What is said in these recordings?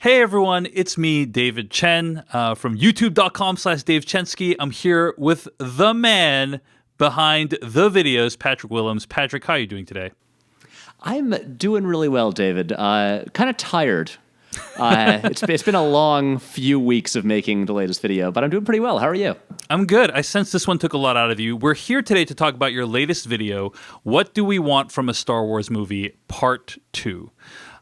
Hey everyone, it's me, David Chen, from youtube.com/DaveChensky. I'm here with the man behind the videos, Patrick Willems. Patrick, how are you doing today? I'm doing really well, David. Kind of tired. It's been a long few weeks of making the latest video, but I'm doing pretty well. How are you? I'm good. I sense this one took a lot out of you. We're here today to talk about your latest video, What Do We Want from a Star Wars Movie, Part 2.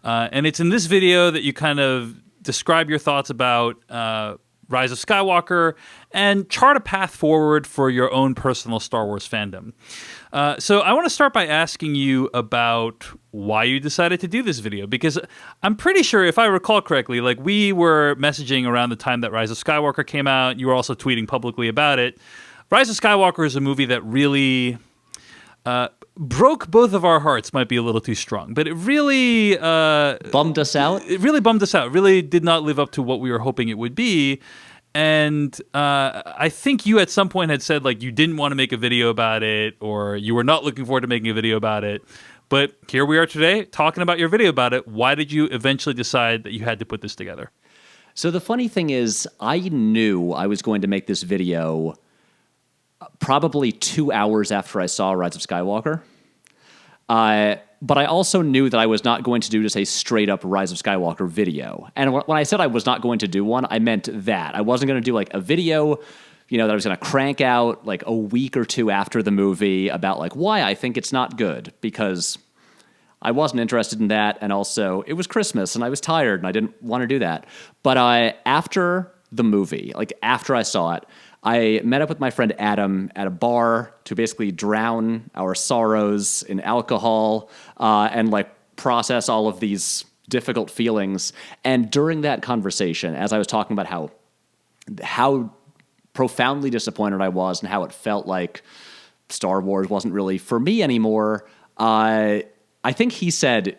And it's in this video that you kind of describe your thoughts about Rise of Skywalker and chart a path forward for your own personal Star Wars fandom. So I want to start by asking you about why you decided to do this video, because I'm pretty sure, if I recall correctly, like we were messaging around the time that Rise of Skywalker came out. You were also tweeting publicly about it. Rise of Skywalker is a movie that really broke both of our hearts, might be a little too strong, but it really bummed us out. It really bummed us out. It really did not live up to what we were hoping it would be. And I think you at some point had said like you didn't want to make a video about it, or you were not looking forward to making a video about it. But here we are today talking about your video about it. Why did you eventually decide that you had to put this together? So the funny thing is, I knew I was going to make this video probably 2 hours after I saw Rise of Skywalker. But I also knew that I was not going to do just a straight-up Rise of Skywalker video. And when I said I was not going to do one, I meant that. I wasn't going to do like a video, that I was going to crank out like a week or two after the movie about like why I think it's not good, because I wasn't interested in that, and also it was Christmas and I was tired and I didn't want to do that. But after the movie, like after I saw it, I met up with my friend Adam at a bar to basically drown our sorrows in alcohol and like process all of these difficult feelings. And during that conversation, as I was talking about how profoundly disappointed I was and how it felt like Star Wars wasn't really for me anymore, I think he said,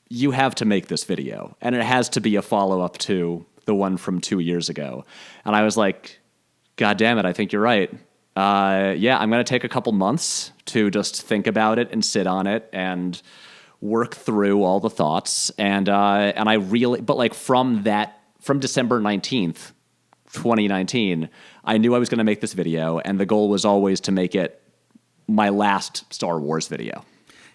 "You have to make this video, and it has to be a follow-up to the one from 2 years ago." And I was like, God damn it, I think you're right. Yeah, I'm going to take a couple months to just think about it and sit on it and work through all the thoughts. And I really, but like from December 19th, 2019, I knew I was going to make this video, and the goal was always to make it my last Star Wars video.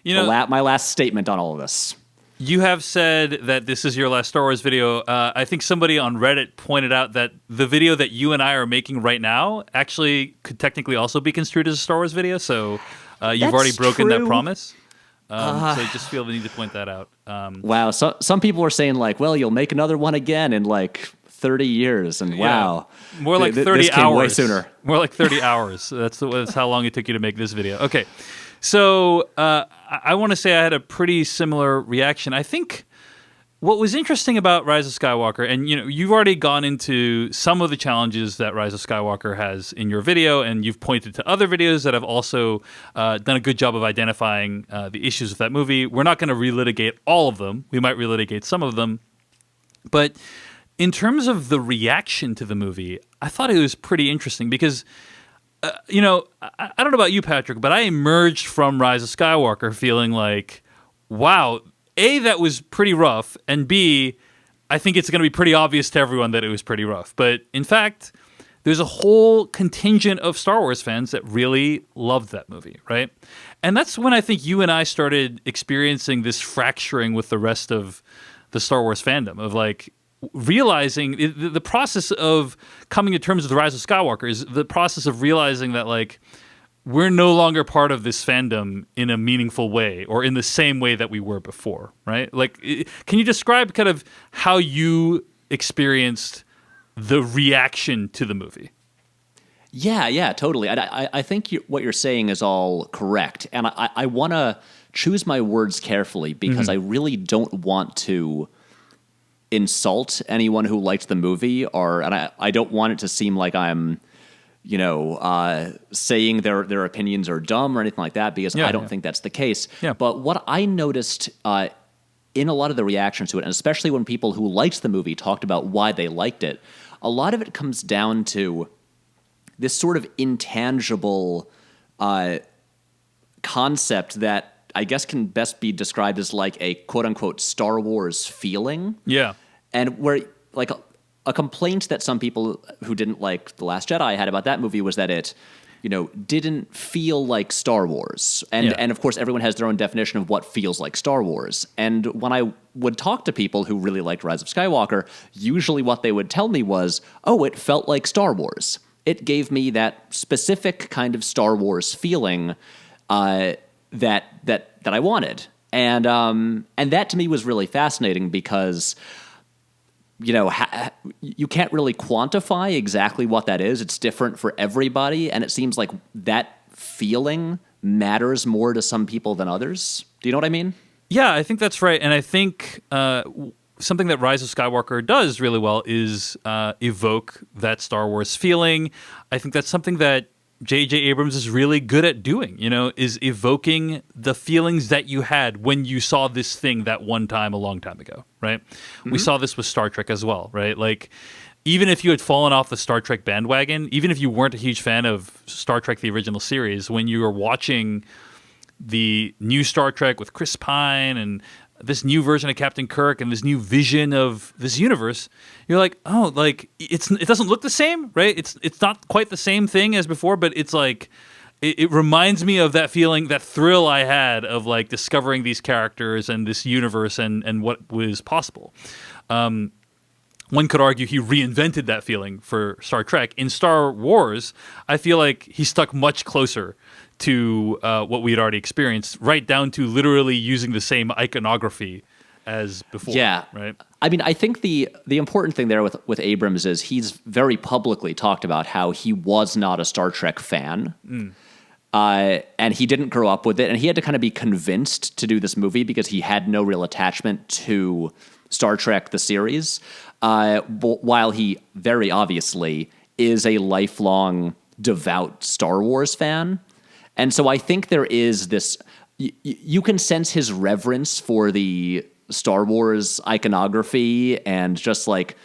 My last statement on all of this. You have said that this is your last Star Wars video. I think somebody on Reddit pointed out that the video that you and I are making right now actually could technically also be construed as a Star Wars video. So you've already broken that promise. So I just feel the need to point that out. Wow. So some people are saying like, well, you'll make another one again in like 30 years. And wow. More like 30 this came hours. Way sooner. More like 30 hours. That's how long it took you to make this video. Okay. So I want to say I had a pretty similar reaction. I think what was interesting about Rise of Skywalker, and you've already gone into some of the challenges that Rise of Skywalker has in your video, and you've pointed to other videos that have also done a good job of identifying the issues with that movie. We're not going to relitigate all of them. We might relitigate some of them. But in terms of the reaction to the movie, I thought it was pretty interesting because I don't know about you, Patrick, but I emerged from Rise of Skywalker feeling like, wow, A, that was pretty rough, and B, I think it's going to be pretty obvious to everyone that it was pretty rough. But in fact, there's a whole contingent of Star Wars fans that really loved that movie, right? And that's when I think you and I started experiencing this fracturing with the rest of the Star Wars fandom of like, realizing the process of coming to terms with the Rise of Skywalker is the process of realizing that like we're no longer part of this fandom in a meaningful way or in the same way that we were before, right? Like, can you describe kind of how you experienced the reaction to the movie? Yeah, totally. I think what you're saying is all correct, and I want to choose my words carefully because I really don't want to insult anyone who liked the movie, and I don't want it to seem like I'm, saying their opinions are dumb or anything like that, because I don't think that's the case. Yeah. But what I noticed in a lot of the reactions to it, and especially when people who liked the movie talked about why they liked it, a lot of it comes down to this sort of intangible concept that I guess can best be described as like a quote-unquote Star Wars feeling. Yeah. And where like a complaint that some people who didn't like The Last Jedi had about that movie was that it, didn't feel like Star Wars. And of course, everyone has their own definition of what feels like Star Wars. And when I would talk to people who really liked Rise of Skywalker, usually what they would tell me was, oh, it felt like Star Wars. It gave me that specific kind of Star Wars feeling that I wanted. And that to me was really fascinating because you can't really quantify exactly what that is. It's different for everybody, and it seems like that feeling matters more to some people than others. Do you know what I mean? Yeah, I think that's right. And I think something that Rise of Skywalker does really well is evoke that Star Wars feeling. I think that's something that J.J. Abrams is really good at doing, is evoking the feelings that you had when you saw this thing that one time a long time ago, right? Mm-hmm. We saw this with Star Trek as well, right? Like, even if you had fallen off the Star Trek bandwagon, even if you weren't a huge fan of Star Trek, the original series, when you were watching the new Star Trek with Chris Pine and this new version of Captain Kirk and this new vision of this universe, you're like, oh, like it doesn't look the same, right? It's not quite the same thing as before, but it's like it reminds me of that feeling, that thrill I had of like discovering these characters and this universe and what was possible. One could argue he reinvented that feeling for Star Trek. In Star Wars, I feel like he stuck much closer to what we had already experienced, right down to literally using the same iconography as before. Yeah. Right. I mean, I think the important thing there with Abrams is he's very publicly talked about how he was not a Star Trek fan. And he didn't grow up with it. And he had to kind of be convinced to do this movie because he had no real attachment to Star Trek, the series, while he very obviously is a lifelong devout Star Wars fan. And so I think there is this, you can sense his reverence for the Star Wars iconography and just like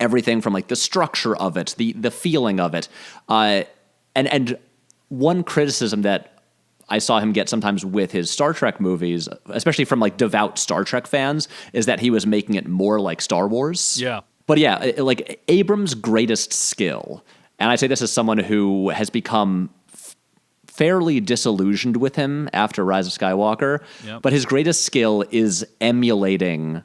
everything from like the structure of it, the feeling of it. And one criticism that I saw him get sometimes with his Star Trek movies, especially from like devout Star Trek fans, is that he was making it more like Star Wars. Yeah. But yeah, like Abrams' greatest skill, and I say this as someone who has become fairly disillusioned with him after Rise of Skywalker, but his greatest skill is emulating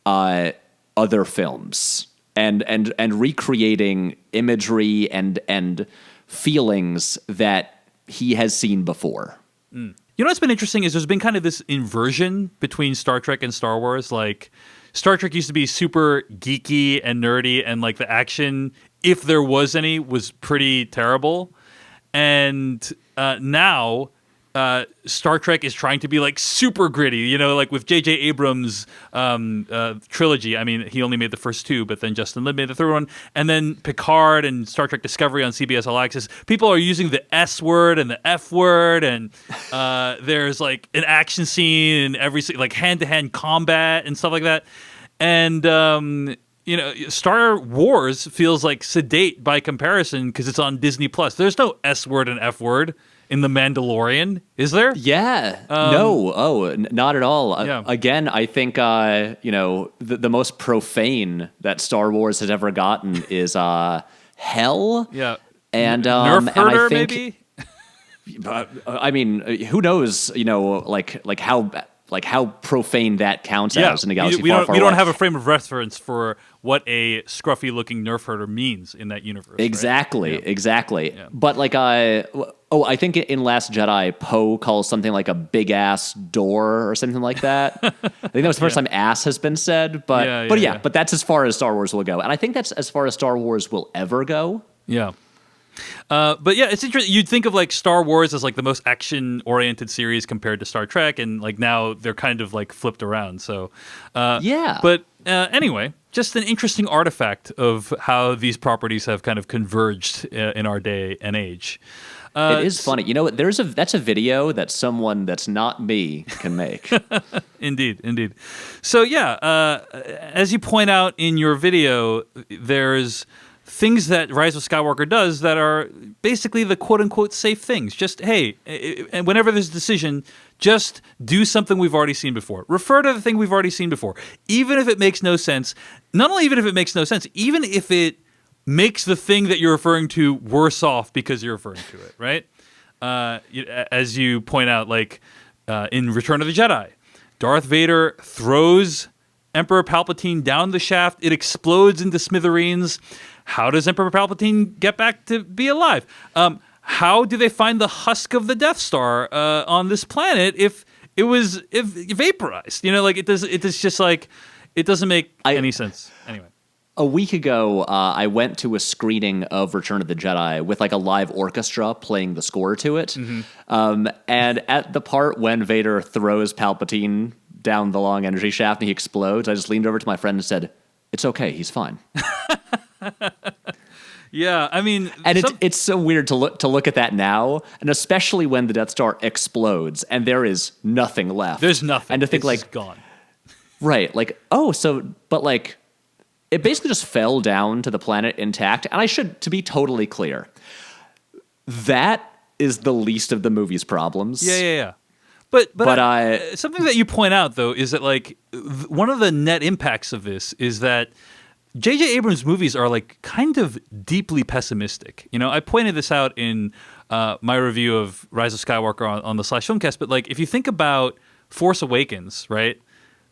other films and recreating imagery and feelings that he has seen before. You know what's been interesting is there's been kind of this inversion between Star Trek and Star Wars. Like, Star Trek used to be super geeky and nerdy, and like the action, if there was any, was pretty terrible. And now Star Trek is trying to be like super gritty, like with J.J. Abrams' trilogy. I mean, he only made the first two, but then Justin Lin made the third one. And then Picard and Star Trek Discovery on CBS All Access. People are using the S word and the F word, and there's like an action scene and like hand-to-hand combat and stuff like that. And Star Wars feels like sedate by comparison because it's on Disney Plus. There's no S word and F word in The Mandalorian, is there? Yeah. Not at all. Again, I think the most profane that Star Wars has ever gotten is hell. Yeah. And Nerf herder, and I think, maybe. I mean, who knows? Like how profane that counts as in a galaxy far away. We don't have a frame of reference for what a scruffy-looking nerf herder means in that universe. Exactly, right? Exactly. Yeah. But like, I think in Last Jedi, Poe calls something like a big-ass door or something like that. I think that was the first time ass has been said. But but that's as far as Star Wars will go. And I think that's as far as Star Wars will ever go. Yeah. But yeah, it's interesting. You'd think of like Star Wars as like the most action-oriented series compared to Star Trek, and like now they're kind of like flipped around. So But anyway, just an interesting artifact of how these properties have kind of converged in our day and age. It is funny, that's a video that someone that's not me can make. Indeed. So yeah, as you point out in your video, there's things that Rise of Skywalker does that are basically the quote-unquote safe things. Just, hey, and whenever there's a decision, just do something we've already seen before. Refer to the thing we've already seen before. Even if it makes no sense. Not only even if it makes no sense, even if it makes the thing that you're referring to worse off because you're referring to it, right? As you point out, like in Return of the Jedi, Darth Vader throws Emperor Palpatine down the shaft. It explodes into smithereens. How does Emperor Palpatine get back to be alive? How do they find the husk of the Death Star on this planet if vaporized? Like it doesn't make any sense. Anyway. A week ago, I went to a screening of Return of the Jedi with like a live orchestra playing the score to it. And at the part when Vader throws Palpatine down the long energy shaft and he explodes, I just leaned over to my friend and said, "It's okay, he's fine." Yeah, I mean, and it's so weird to look at that now, and especially when the Death Star explodes and there is nothing left. There's nothing, and to think it's like gone. Right, like but like it basically just fell down to the planet intact. And to be totally clear, that is the least of the movie's problems. Yeah. But something that you point out, though, is that like one of the net impacts of this is that J.J. Abrams' movies are like kind of deeply pessimistic. I pointed this out in my review of Rise of Skywalker on the Slash Filmcast. But like, if you think about Force Awakens, right?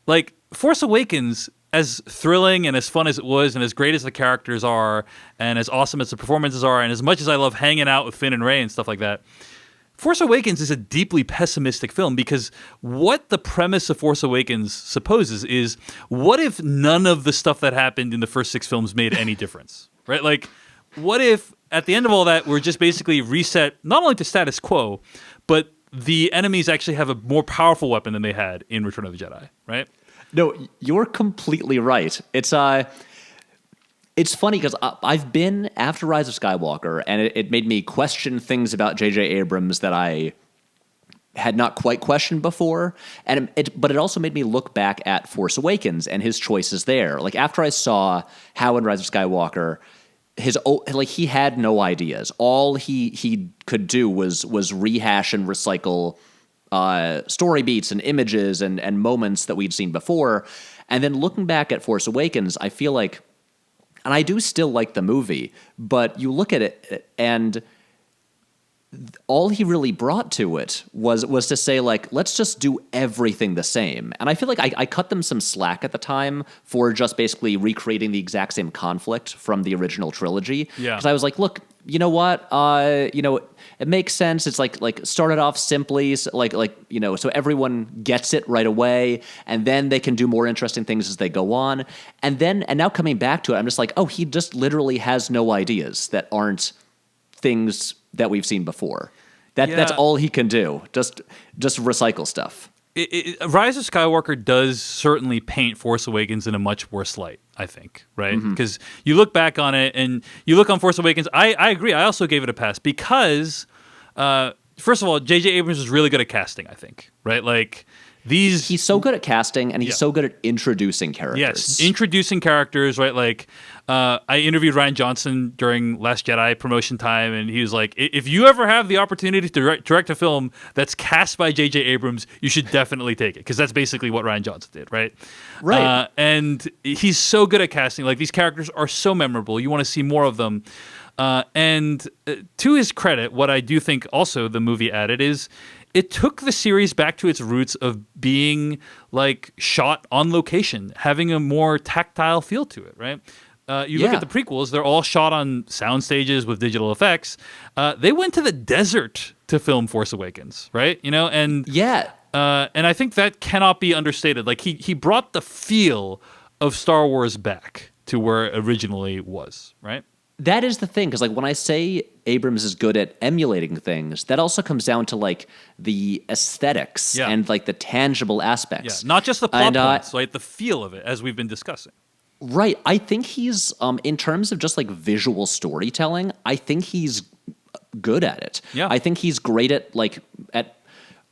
Like Force Awakens, as thrilling and as fun as it was, and as great as the characters are, and as awesome as the performances are, and as much as I love hanging out with Finn and Rey and stuff like that, Force Awakens is a deeply pessimistic film because what the premise of Force Awakens supposes is, what if none of the stuff that happened in the first 6 films made any difference, right? Like, what if at the end of all that, we're just basically reset not only to status quo, but the enemies actually have a more powerful weapon than they had in Return of the Jedi, right? No, you're completely right. It's funny because I've been after Rise of Skywalker, and it made me question things about J.J. Abrams that I had not quite questioned before, but it also made me look back at Force Awakens and his choices there. Like after I saw how in Rise of Skywalker, he had no ideas. All he could do was rehash and recycle story beats and images and moments that we'd seen before. And then looking back at Force Awakens, I feel like, and I do still like the movie, but you look at it and all he really brought to it was to say, like, let's just do everything the same. And I feel like I cut them some slack at the time for just basically recreating the exact same conflict from the original trilogy. Yeah. Because I was like, look, you know what? It makes sense. It's like started off simply, so everyone gets it right away, and then they can do more interesting things as they go on. And now coming back to it, I'm just like, oh, he just literally has no ideas that aren't things that we've seen before. That's all he can do. Just recycle stuff. Rise of Skywalker does certainly paint Force Awakens in a much worse light, I think, right? Because you look back on it and you look on Force Awakens. I agree. I also gave it a pass because, first of all, J.J. Abrams is really good at casting, I think, right? Like he's so good at casting, and he's so good at introducing characters. Yes, introducing characters, right? Like I interviewed Rian Johnson during Last Jedi promotion time, and he was like, if you ever have the opportunity to direct a film that's cast by J.J. Abrams, you should definitely take it, because that's basically what Rian Johnson did, right? Right. And he's so good at casting. Like, these characters are so memorable. You want to see more of them. And to his credit, what I do think also the movie added is it took the series back to its roots of being like shot on location, having a more tactile feel to it, right? You look at the prequels, they're all shot on sound stages with digital effects. They went to the desert to film Force Awakens, right? And I think that cannot be understated. Like he brought the feel of Star Wars back to where it originally was, right? That is the thing, because like when I say Abrams is good at emulating things, that also comes down to like the aesthetics and like the tangible aspects. Yeah, not just the plot points, right? The feel of it, as we've been discussing. Right. I think he's, in terms of just like visual storytelling, I think he's good at it. Yeah. I think he's great at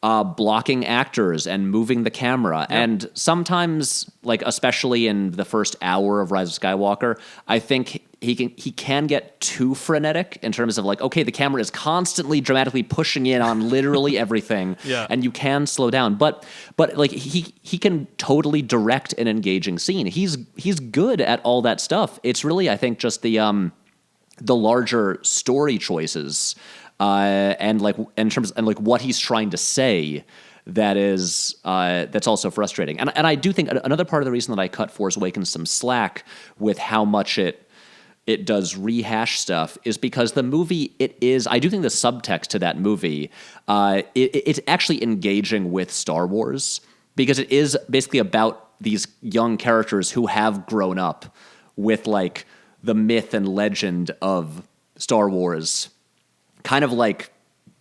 blocking actors and moving the camera. Yeah. And sometimes, like especially in the first hour of Rise of Skywalker, I think he can get too frenetic in terms of like, okay, the camera is constantly dramatically pushing in on literally everything, and you can slow down. But like he can totally direct an engaging scene. He's good at all that stuff. It's really, I think, just the larger story choices and like in terms and like what he's trying to say that is that's also frustrating. And I do think another part of the reason that I cut Force Awakens some slack with how much it does rehash stuff is because the movie, I do think the subtext to that movie, it's actually engaging with Star Wars because it is basically about these young characters who have grown up with like the myth and legend of Star Wars, kind of like,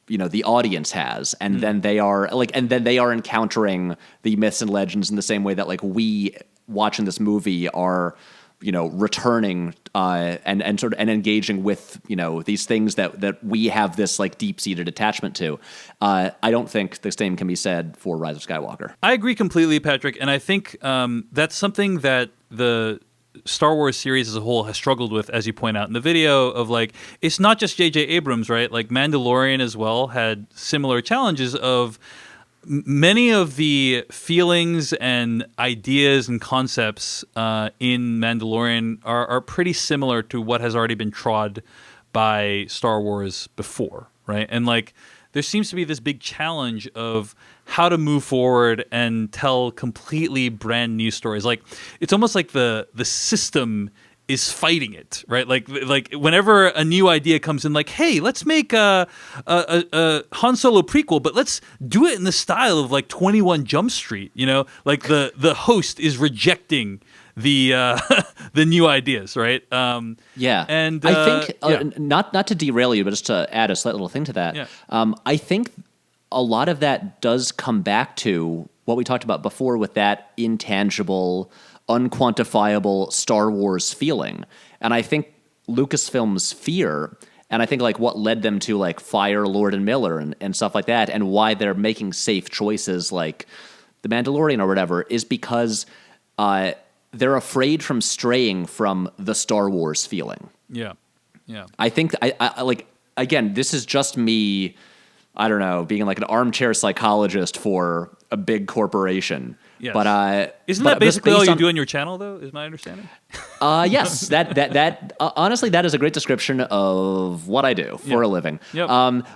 you know, the audience has, and then they are encountering the myths and legends in the same way that like we watching this movie are, you know, returning and engaging with, you know, these things that we have this like deep-seated attachment to. I don't think the same can be said for Rise of Skywalker. I agree completely, Patrick, and I think that's something that the Star Wars series as a whole has struggled with, as you point out in the video, of like, it's not just J.J. Abrams, right? Like Mandalorian as well had similar challenges of many of the feelings and ideas and concepts in Mandalorian are pretty similar to what has already been trod by Star Wars before, right? And like, there seems to be this big challenge of how to move forward and tell completely brand new stories. Like, it's almost like the system is fighting it, right? Like whenever a new idea comes in, like, hey, let's make a Han Solo prequel, but let's do it in the style of like 21 Jump Street, you know? Like the host is rejecting the the new ideas, right? And I think not to derail you, but just to add a slight little thing to that. I think a lot of that does come back to what we talked about before with that intangible, unquantifiable Star Wars feeling. And I think Lucasfilm's fear, and I think like what led them to like fire Lord and Miller and stuff like that, and why they're making safe choices like The Mandalorian or whatever, is because they're afraid from straying from the Star Wars feeling. Yeah. I think I like, again, this is just me, I don't know, being like an armchair psychologist for a big corporation. Yes. But isn't that basically all you do on your channel, though? Is my understanding? Yes, that honestly, that is a great description of what I do for a living. Yep.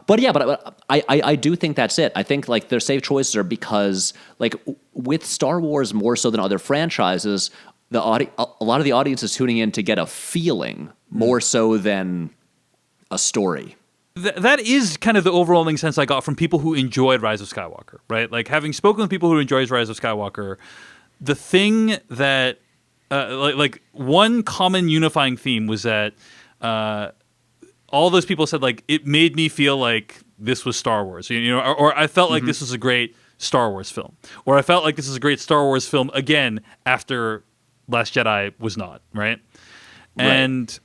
But I do think that's it. I think like their safe choices are because like with Star Wars more so than other franchises, a lot of the audience is tuning in to get a feeling more so than a story. That is kind of the overwhelming sense I got from people who enjoyed Rise of Skywalker, right? Like, having spoken with people who enjoyed Rise of Skywalker, the thing that, like one common unifying theme was that all those people said, like, it made me feel like this was Star Wars, you know, or I felt like this was a great Star Wars film, or I felt like this is a great Star Wars film again after Last Jedi was not, right? And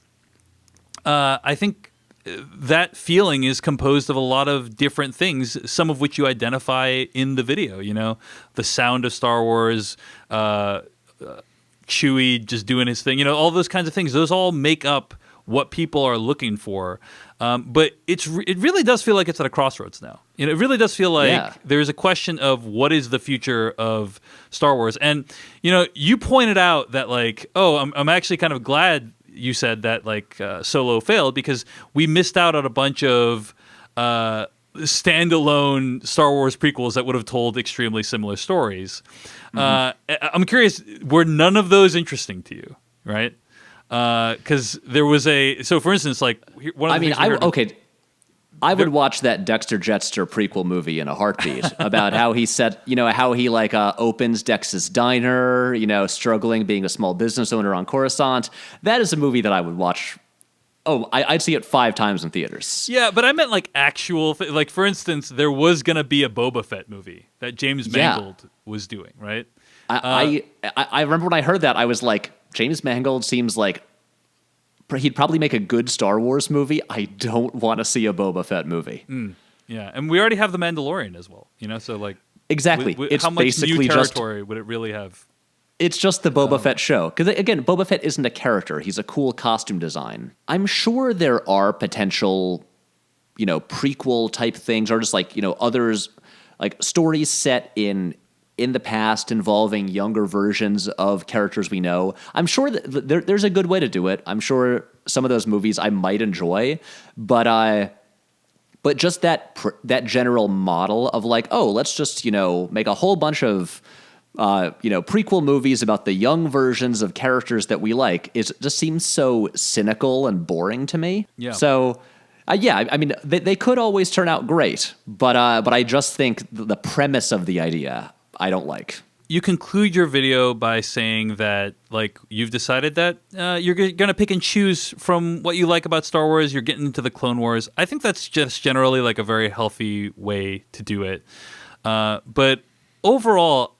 I think that feeling is composed of a lot of different things, some of which you identify in the video, you know, the sound of Star Wars, Chewie just doing his thing, you know, all those kinds of things. Those all make up what people are looking for. But it really does feel like it's at a crossroads now. You know, it really does feel like there's a question of what is the future of Star Wars. And, you know, you pointed out that like, oh, I'm actually kind of glad you said that like Solo failed because we missed out on a bunch of standalone Star Wars prequels that would have told extremely similar stories. I'm curious, were none of those interesting to you, right? Because there was so for instance, like one of the I would watch that Dexter Jetster prequel movie in a heartbeat about how he opens Dex's diner, you know, struggling being a small business owner on Coruscant. That is a movie that I would watch. Oh, I'd see it 5 times in theaters. Yeah, but I meant like actual, like for instance, there was going to be a Boba Fett movie that James Mangold was doing, right? I remember when I heard that, I was like, James Mangold seems like he'd probably make a good Star Wars movie. I don't want to see a Boba Fett movie. Yeah, and we already have The Mandalorian as well, you know, so like... Exactly. How much new territory would it really have? It's just the Boba Fett show. Because, again, Boba Fett isn't a character. He's a cool costume design. I'm sure there are potential, prequel-type things, or just, others, stories set in the past involving younger versions of characters we know. I'm sure that there's a good way to do it. I'm sure some of those movies I might enjoy, but just that general model of let's just make a whole bunch of prequel movies about the young versions of characters that we like just seems so cynical and boring to me. Yeah. So. I mean, they could always turn out great, but I just think the premise of the idea I don't like. You conclude your video by saying that, you've decided that you're going to pick and choose from what you like about Star Wars. You're getting into the Clone Wars. I think that's just generally a very healthy way to do it. But overall,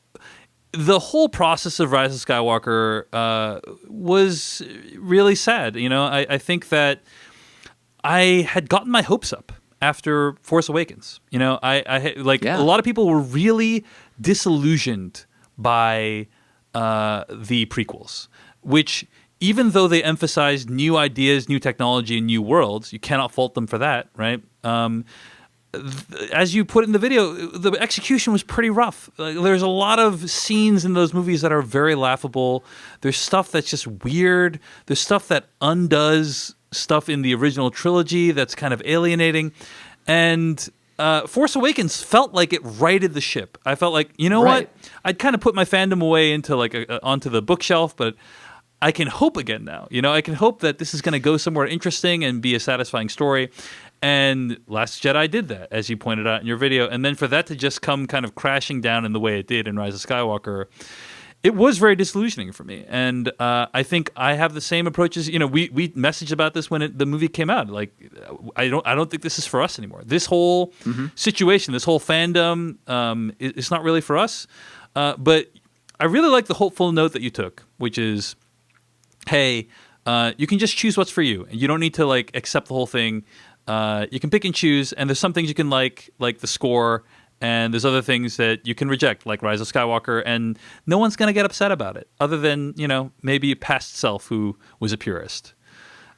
the whole process of Rise of Skywalker was really sad. I think that I had gotten my hopes up after Force Awakens. A lot of people were really disillusioned by the prequels, which, even though they emphasized new ideas, new technology, and new worlds, you cannot fault them for that, right? As you put in the video, the execution was pretty rough. There's a lot of scenes in those movies that are very laughable. There's stuff that's just weird. There's stuff that undoes stuff in the original trilogy that's kind of alienating. And Force Awakens felt like it righted the ship. I felt like, what? I'd kind of put my fandom away into onto the bookshelf, but I can hope again now. I can hope that this is going to go somewhere interesting and be a satisfying story. And Last Jedi did that, as you pointed out in your video. And then for that to just come kind of crashing down in the way it did in Rise of Skywalker, it was very disillusioning for me. And I think I have the same approaches. We messaged about this when the movie came out. I don't think this is for us anymore. This whole situation, this whole fandom, it's not really for us. But I really like the hopeful note that you took, which is, hey, you can just choose what's for you. You don't need to accept the whole thing. You can pick and choose, and there's some things you can like the score, and there's other things that you can reject, like Rise of Skywalker, and no one's going to get upset about it, other than, maybe a past self who was a purist.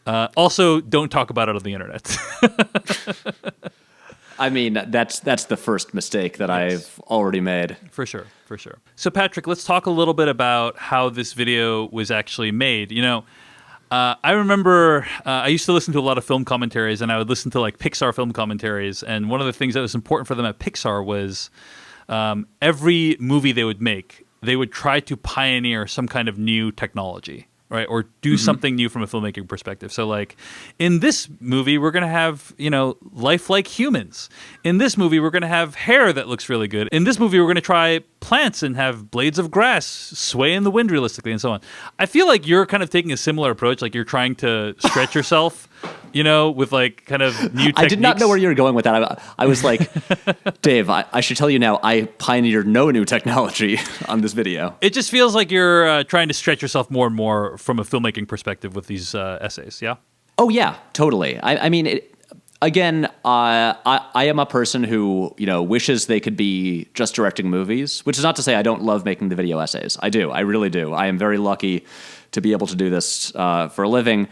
Also, don't talk about it on the internet. I mean, that's the first mistake that I've already made. For sure. So, Patrick, let's talk a little bit about how this video was actually made. I remember I used to listen to a lot of film commentaries, and I would listen to Pixar film commentaries. And one of the things that was important for them at Pixar was every movie they would make, they would try to pioneer some kind of new technology, right? Or do something new from a filmmaking perspective. So in this movie, we're going to have, lifelike humans. In this movie, we're going to have hair that looks really good. In this movie, we're going to try plants and have blades of grass sway in the wind realistically and so on. I feel like you're kind of taking a similar approach. You're trying to stretch yourself, with kind of new techniques. I did not know where you were going with that. I was like, Dave, I should tell you now, I pioneered no new technology on this video. It just feels like you're trying to stretch yourself more and more from a filmmaking perspective with these essays, yeah? Oh, yeah, totally. I mean, again, I am a person who, wishes they could be just directing movies, which is not to say I don't love making the video essays. I do. I really do. I am very lucky to be able to do this for a living.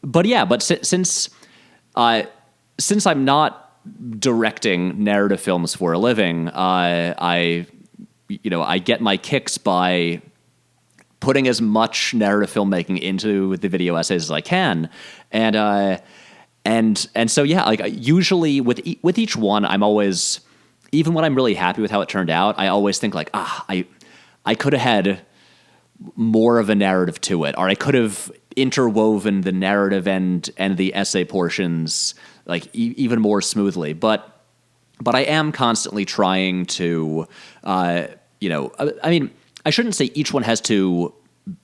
But since I'm not directing narrative films for a living, I get my kicks by putting as much narrative filmmaking into the video essays as I can, and so usually with each one, I'm always, even when I'm really happy with how it turned out, I always think I could have had more of a narrative to it, or I could have interwoven the narrative and the essay portions even more smoothly. But I am constantly trying to, I mean, I shouldn't say each one has to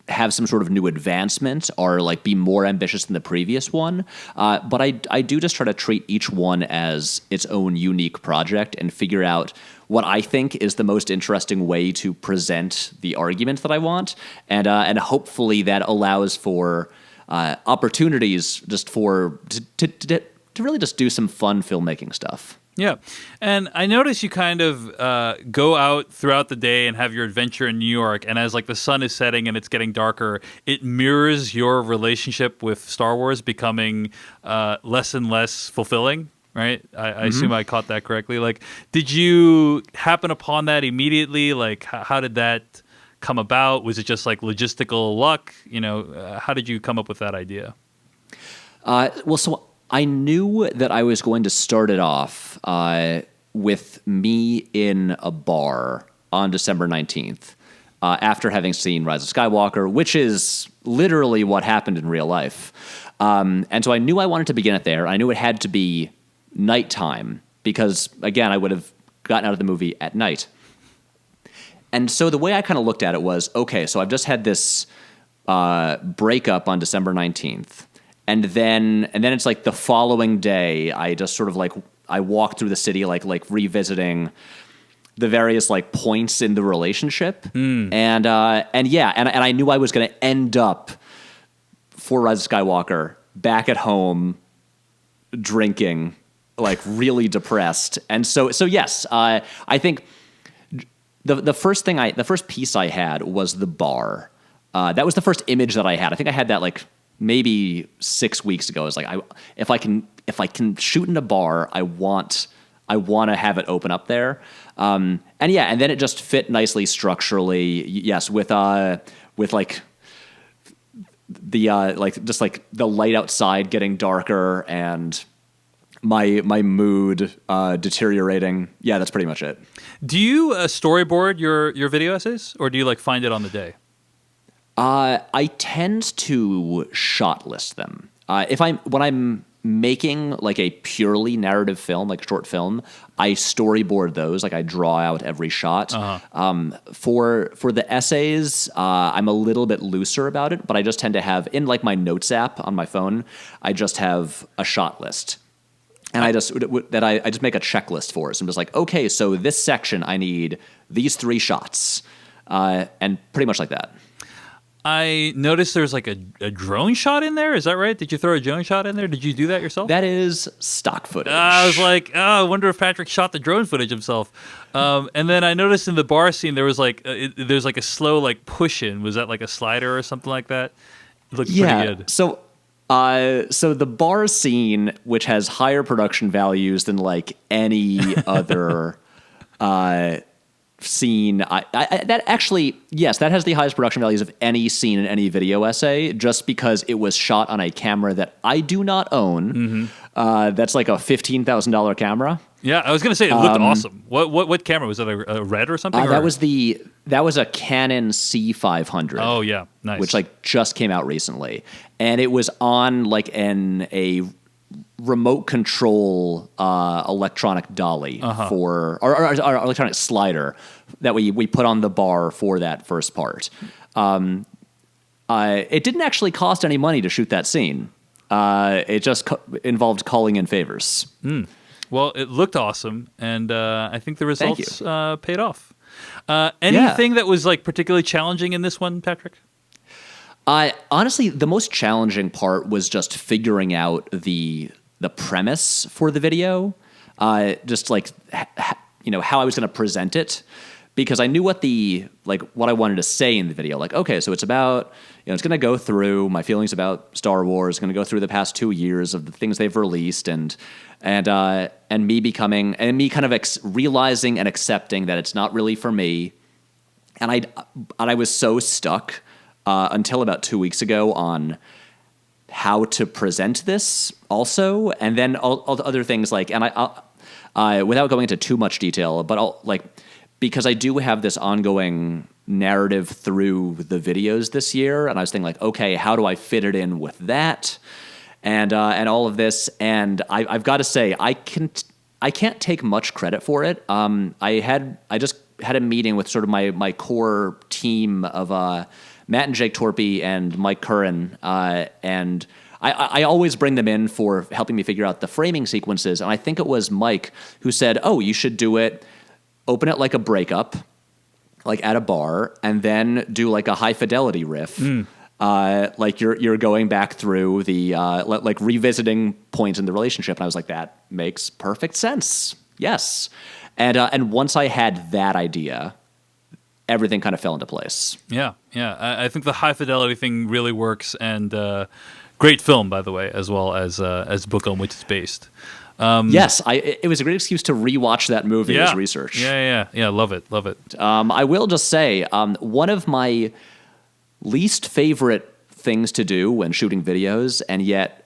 have some sort of new advancement or be more ambitious than the previous one. But I do just try to treat each one as its own unique project and figure out what I think is the most interesting way to present the argument that I want. And hopefully that allows for opportunities just to really just do some fun filmmaking stuff. Yeah. And I notice you kind of go out throughout the day and have your adventure in New York. And as like the sun is setting and it's getting darker, it mirrors your relationship with Star Wars becoming less and less fulfilling. Right. I assume I caught that correctly. Like, did you happen upon that immediately? Like, how did that come about? Was it just like logistical luck? How did you come up with that idea? So I knew that I was going to start it off with me in a bar on December 19th after having seen Rise of Skywalker, which is literally what happened in real life. And so I knew I wanted to begin it there. I knew it had to be nighttime because, again, I would have gotten out of the movie at night. And so the way I kind of looked at it was, okay, so I've just had this breakup on December 19th. And then it's like the following day, I just sort of like, I walked through the city, like revisiting the various like points in the relationship. And I knew I was going to end up for Rise of Skywalker back at home drinking, like really depressed. And so yes, I think the first piece I had was the bar. That was the first image that I had. I think I had that like maybe 6 weeks ago. It's like if I can shoot in a bar, I want to have it open up there. And then it just fit nicely structurally. Yes, with like the just like the light outside getting darker and my mood deteriorating. Yeah, that's pretty much it. Do you storyboard your video essays, or do you like find it on the day? I tend to shot list them. When I'm making like a purely narrative film, like a short film, I storyboard those. Like I draw out every shot. For the essays, I'm a little bit looser about it, but I just tend to have in like my notes app on my phone, I just have a shot list. And I just make a checklist for it. So I'm just like, okay, so this section I need these 3 shots, and pretty much like that. I noticed there's like a drone shot in there. Is that right? Did you throw a drone shot in there? Did you do that yourself? That is stock footage. I was like, I wonder if Patrick shot the drone footage himself. And then I noticed in the bar scene there was like there's like a slow like push in. Was that like a slider or something like that? It looked pretty good. So the bar scene, which has higher production values than like any other scene, that actually, yes, that has the highest production values of any scene in any video essay, just because it was shot on a camera that I do not own. That's like a $15,000 camera. Yeah, I was gonna say it looked awesome. What camera was it? A red or something? That was a Canon C500. Oh yeah, nice. Which like just came out recently, and it was on like a remote control electronic dolly for or electronic slider that we put on the bar for that first part. It didn't actually cost any money to shoot that scene. It just involved calling in favors. Well, it looked awesome, and I think the results paid off. Anything that was like particularly challenging in this one, Patrick? Honestly, the most challenging part was just figuring out the premise for the video, just like how I was going to present it, because I knew what I wanted to say in the video. Like, okay, so it's about it's going to go through my feelings about Star Wars, going to go through the past 2 years of the things they've released, and me becoming and me kind of realizing and accepting that it's not really for me, and I was so stuck until about 2 weeks ago on how to present this also, and then all the other things like, and I without going into too much detail, but because I do have this ongoing narrative through the videos this year, and I was thinking like, okay, how do I fit it in with that, and all of this, and I've got to say I can't take much credit for it. I just had a meeting with sort of my core team of Matt and Jake Torpy and Mike Curran, and I always bring them in for helping me figure out the framing sequences. And I think it was Mike who said, "Oh, you should do it. Open it like a breakup, like at a bar, and then do like a high fidelity riff, like you're going back through the like revisiting points in the relationship." And I was like, "That makes perfect sense." Yes. And once I had that idea, everything kind of fell into place. Yeah. I think the high fidelity thing really works, and great film, by the way, as well as book on which it's based. Yes, it was a great excuse to rewatch that movie as research. Yeah. Love it. I will just say, one of my least favorite things to do when shooting videos, and yet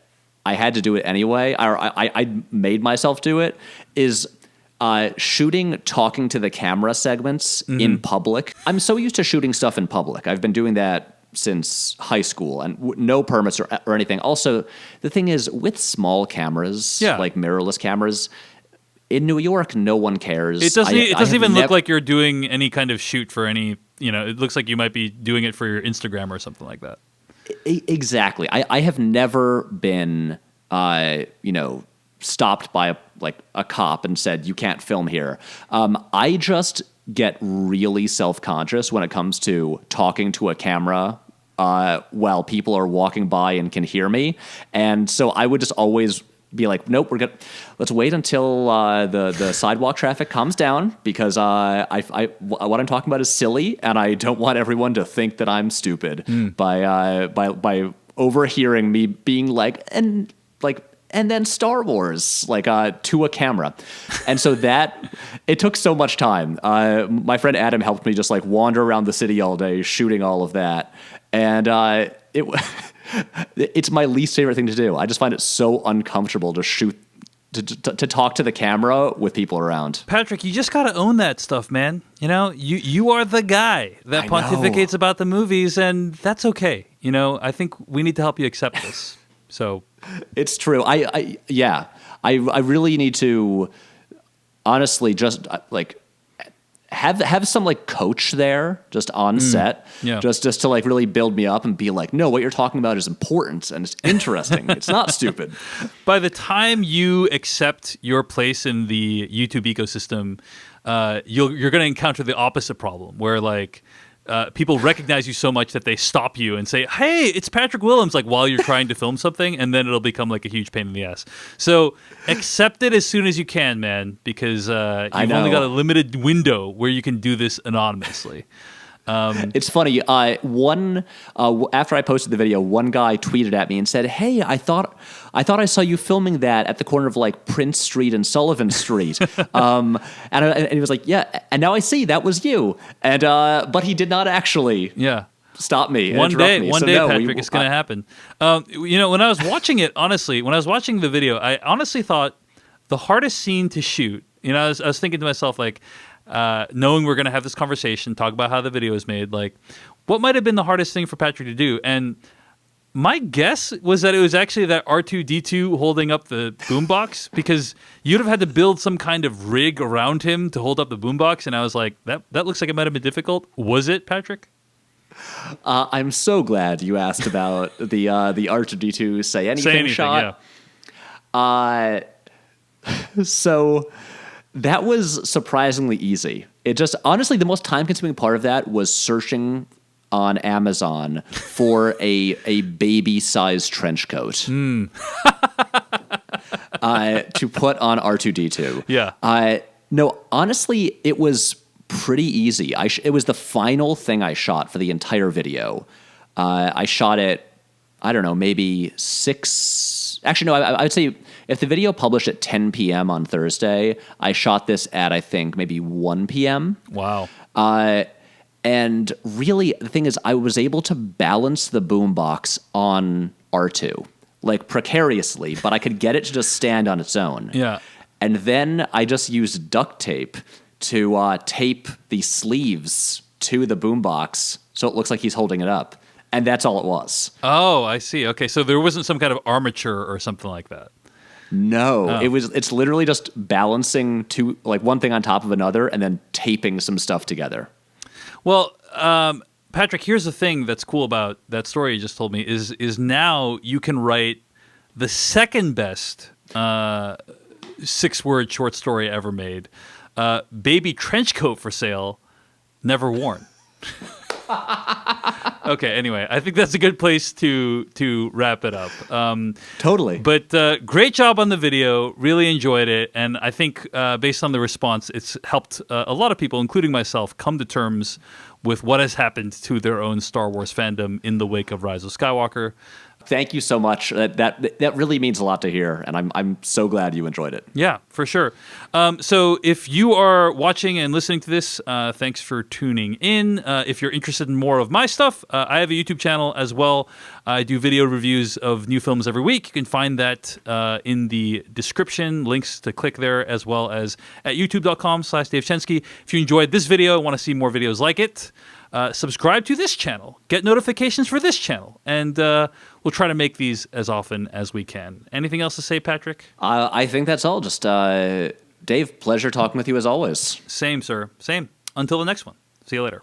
I had to do it anyway, or I made myself do it, is shooting talking to the camera segments in public. I'm so used to shooting stuff in public. I've been doing that since high school, and no permits or anything. Also, the thing is, with small cameras, like mirrorless cameras, in New York, no one cares. It doesn't even look like you're doing any kind of shoot for any, it looks like you might be doing it for your Instagram or something like that. Exactly. I have never been, stopped by a cop and said, you can't film here. I just get really self-conscious when it comes to talking to a camera while people are walking by and can hear me. And so I would just always be like, nope, let's wait until the sidewalk traffic calms down, because what I'm talking about is silly, and I don't want everyone to think that I'm stupid by overhearing me being like, and then Star Wars, to a camera. And so it took so much time. My friend Adam helped me just wander around the city all day shooting all of that. And it's my least favorite thing to do. I just find it so uncomfortable to shoot, to talk to the camera with people around. Patrick, you just got to own that stuff, man. You are the guy that pontificates about the movies, and that's okay. I think we need to help you accept this. So it's true. I really need to honestly just have some coach there just on set, just to really build me up and be like, no, what you're talking about is important and it's interesting. It's not stupid. By the time you accept your place in the YouTube ecosystem, you're going to encounter the opposite problem, where people recognize you so much that they stop you and say, hey, it's Patrick Willems, while you're trying to film something, and then it'll become a huge pain in the ass. So accept it as soon as you can, man, because you've only got a limited window where you can do this anonymously. It's funny. After I posted the video, one guy tweeted at me and said, "Hey, I thought I saw you filming that at the corner of Prince Street and Sullivan Street." And he was like, "Yeah." And now I see that was you. And but he did not actually. Stop me. One day, Patrick, it's going to happen. When I was watching it, honestly, when I was watching the video, I honestly thought the hardest scene to shoot. I was thinking to myself, knowing we're going to have this conversation, talk about how the video is made, what might have been the hardest thing for Patrick to do? And my guess was that it was actually that R2-D2 holding up the boombox, because you'd have had to build some kind of rig around him to hold up the boombox. And I was like, that looks like it might have been difficult. Was it, Patrick? I'm so glad you asked about the R2-D2 say anything shot. Yeah. So that was surprisingly easy. It just, honestly, the most time-consuming part of that was searching on Amazon for a baby-sized trench coat to put on R2-D2. Yeah. No, honestly, it was pretty easy. It was the final thing I shot for the entire video. I shot it, I don't know, maybe 6... Actually, no, I would say if the video published at 10 p.m. on Thursday, I shot this at, I think, maybe 1 p.m. Wow. And really, the thing is, I was able to balance the boombox on R2, precariously, but I could get it to just stand on its own. Yeah. And then I just used duct tape to tape the sleeves to the boombox so it looks like he's holding it up. And that's all it was. Oh, I see. Okay, so there wasn't some kind of armature or something like that. No, it's literally just balancing one thing on top of another and then taping some stuff together. Well, Patrick, here's the thing that's cool about that story you just told me is now you can write the second best 6-word short story ever made. Baby trench coat for sale, never worn. Okay, anyway, I think that's a good place to wrap it up. Totally. But great job on the video. Really enjoyed it. And I think based on the response, it's helped a lot of people, including myself, come to terms with what has happened to their own Star Wars fandom in the wake of Rise of Skywalker. Thank you so much. That really means a lot to hear, and I'm so glad you enjoyed it. Yeah, for sure. So if you are watching and listening to this, thanks for tuning in. If you're interested in more of my stuff, I have a YouTube channel as well. I do video reviews of new films every week. You can find that in the description, links to click there, as well as at youtube.com/Dave Chensky. If you enjoyed this video and want to see more videos like it, subscribe to this channel, get notifications for this channel, and we'll try to make these as often as we can. Anything else to say, Patrick? I think that's all. Just, Dave, pleasure talking with you as always. Same, sir. Same. Until the next one. See you later.